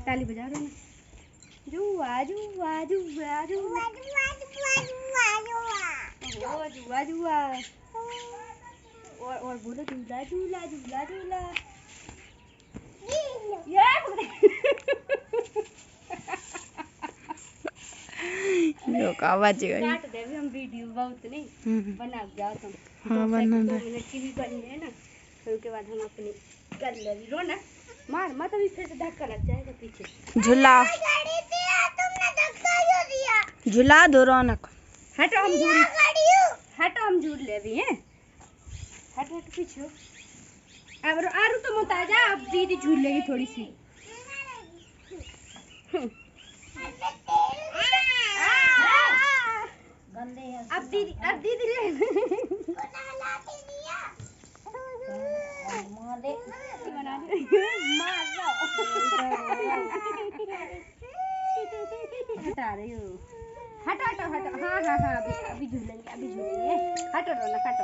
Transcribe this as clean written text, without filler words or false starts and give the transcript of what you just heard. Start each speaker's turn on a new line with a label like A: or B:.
A: ताली बजा रहे ना। जुआ जुआ जुआ जुआ जुआ जुआ और बोलो झूला झूला झूला झूला।
B: लोग आवाज गई
A: काट दे भी हम वीडियो बहुत नहीं बना जाओ तुम।
B: हाँ बना
A: 2 मिनट की भी बनी है ना, फिर उसके बाद हम अपनी कर ले। रोना मार मत, अभी फिर से धक्का लग जाएगा पीछे।
B: झूला झूला दो रौनक।
A: हटो हम झूल ले भी हैं। हट हट पीछे। अब आरू तो मत आ जा, अब दीदी झूल लेगी थोड़ी सी। अब दीदी ले हटा रही हूँ। हटो हाँ अभी झूलेंगे हटो रोना हटो।